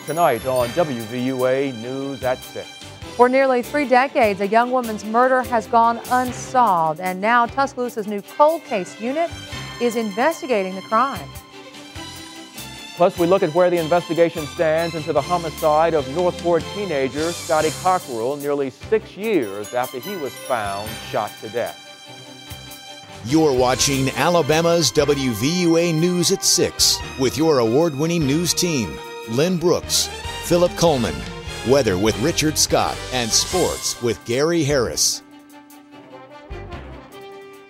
Tonight on WVUA News at 6. For nearly 3 decades, a young woman's murder has gone unsolved, and now Tuscaloosa's new cold case unit is investigating the crime. Plus, we look at where the investigation stands into the homicide of Northport teenager Scotty Cockrell nearly 6 years after he was found shot to death. You're watching Alabama's WVUA News at 6 with your award-winning news team, Lynn Brooks, Philip Coleman, weather with Richard Scott, and sports with Gary Harris.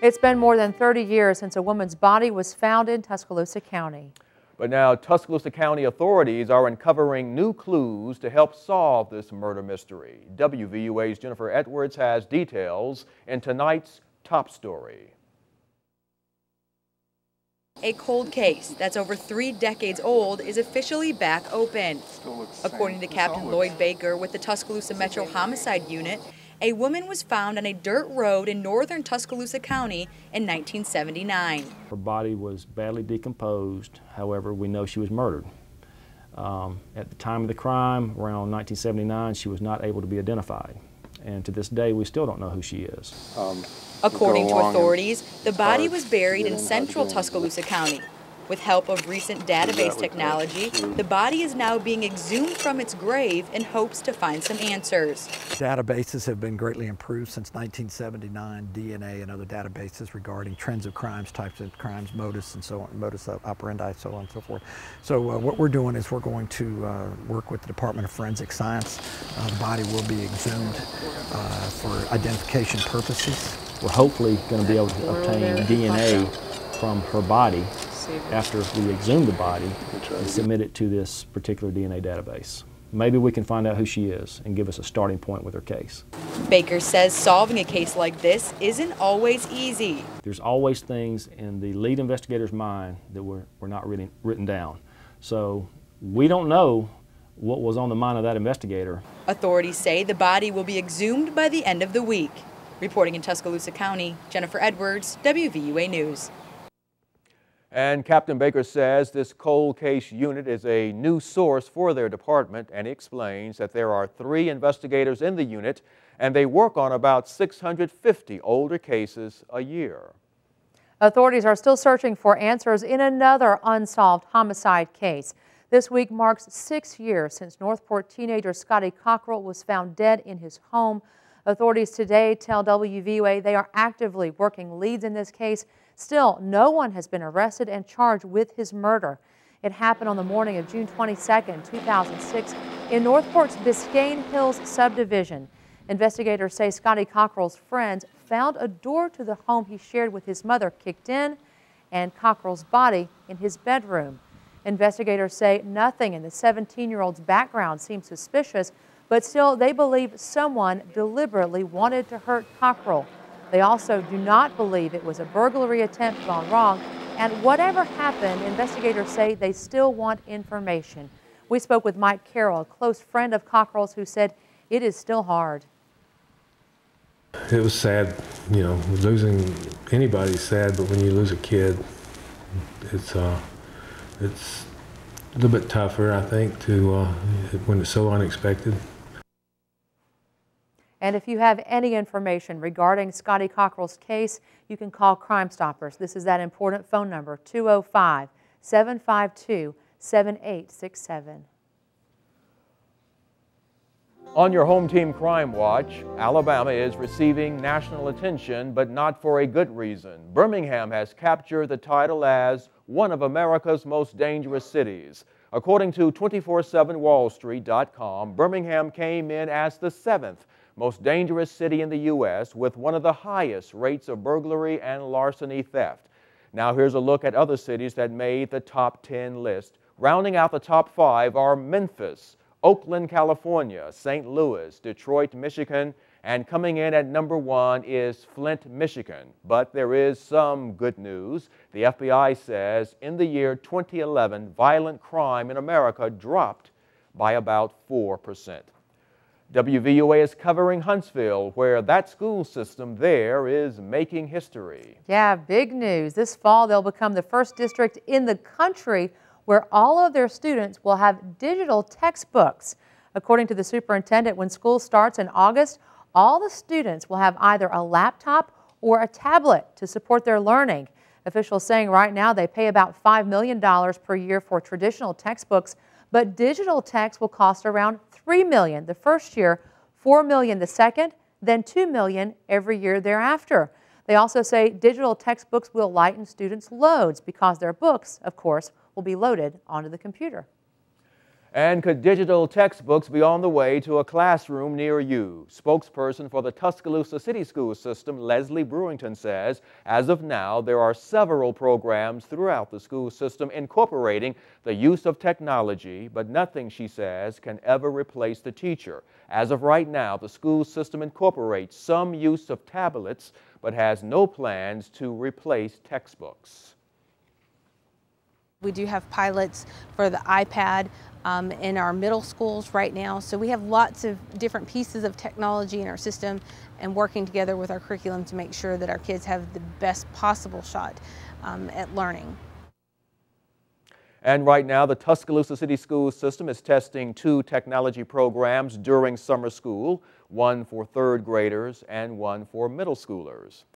It's been more than 30 years since a woman's body was found in Tuscaloosa County. But now Tuscaloosa County authorities are uncovering new clues to help solve this murder mystery. WVUA's Jennifer Edwards has details in tonight's top story. A cold case that's over 3 decades old is officially back open. According to Captain Lloyd Baker with the Tuscaloosa Metro Homicide Unit, a woman was found on a dirt road in northern Tuscaloosa County in 1979. Her body was badly decomposed. However, we know she was murdered. At the time of the crime, around 1979, she was not able to be identified. And to this day, we still don't know who she is. According to authorities, the body was buried in central Tuscaloosa County. With help of recent database technology, the body is now being exhumed from its grave in hopes to find some answers. Databases have been greatly improved since 1979, DNA and other databases regarding trends of crimes, types of crimes, modus and so on, modus operandi, so on and so forth. So what we're doing is we're going to work with the Department of Forensic Science. The body will be exhumed for identification purposes. We're hopefully going to be able to obtain DNA from her body after we exhume the body and submit it to this particular DNA database. Maybe we can find out who she is and give us a starting point with her case. Baker says solving a case like this isn't always easy. There's always things in the lead investigator's mind that were not really written down. So we don't know what was on the mind of that investigator. Authorities say the body will be exhumed by the end of the week. Reporting in Tuscaloosa County, Jennifer Edwards, WVUA News. And Captain Baker says this cold case unit is a new source for their department, and he explains that there are 3 investigators in the unit and they work on about 650 older cases a year. Authorities are still searching for answers in another unsolved homicide case. This week marks 6 years since Northport teenager Scotty Cockrell was found dead in his home. Authorities today tell WVUA they are actively working leads in this case. Still, no one has been arrested and charged with his murder. It happened on the morning of June 22, 2006 in Northport's Biscayne Hills subdivision. Investigators say Scotty Cockrell's friends found a door to the home he shared with his mother kicked in and Cockrell's body in his bedroom. Investigators say nothing in the 17-year-old's background seems suspicious, but still they believe someone deliberately wanted to hurt Cockrell. They also do not believe it was a burglary attempt gone wrong, and whatever happened, investigators say they still want information. We spoke with Mike Carroll, a close friend of Cockrell's, who said it is still hard. It was sad, you know, losing anybody's sad, but when you lose a kid, it's a little bit tougher, I think, to when it's so unexpected. And if you have any information regarding Scotty Cockrell's case, you can call Crime Stoppers. This is that important phone number, 205-752-7867. On your home team Crime Watch, Alabama is receiving national attention, but not for a good reason. Birmingham has captured the title as one of America's most dangerous cities. According to 247wallstreet.com, Birmingham came in as the 7th most dangerous city in the U.S. with one of the highest rates of burglary and larceny theft. Now here's a look at other cities that made the top 10 list. Rounding out the top 5 are Memphis, Oakland, California, St. Louis, Detroit, Michigan, and coming in at number 1 is Flint, Michigan. But there is some good news. The FBI says in the year 2011, violent crime in America dropped by about 4%. WVUA is covering Huntsville, where that school system there is making history. Yeah, big news. This fall, they'll become the first district in the country where all of their students will have digital textbooks. According to the superintendent, when school starts in August, all the students will have either a laptop or a tablet to support their learning. Officials saying right now they pay about $5 million per year for traditional textbooks, but digital text will cost around $3 million the first year, $4 million the second, then $2 million every year thereafter. They also say digital textbooks will lighten students' loads because their books, of course, will be loaded onto the computer. And could digital textbooks be on the way to a classroom near you? Spokesperson for the Tuscaloosa City School System, Leslie Brewington, says as of now there are several programs throughout the school system incorporating the use of technology, but nothing, she says, can ever replace the teacher. As of right now, the school system incorporates some use of tablets, but has no plans to replace textbooks. We do have pilots for the iPad in our middle schools right now, so we have lots of different pieces of technology in our system and working together with our curriculum to make sure that our kids have the best possible shot at learning. And right now, the Tuscaloosa City School System is testing 2 technology programs during summer school, one for 3rd graders and one for middle schoolers.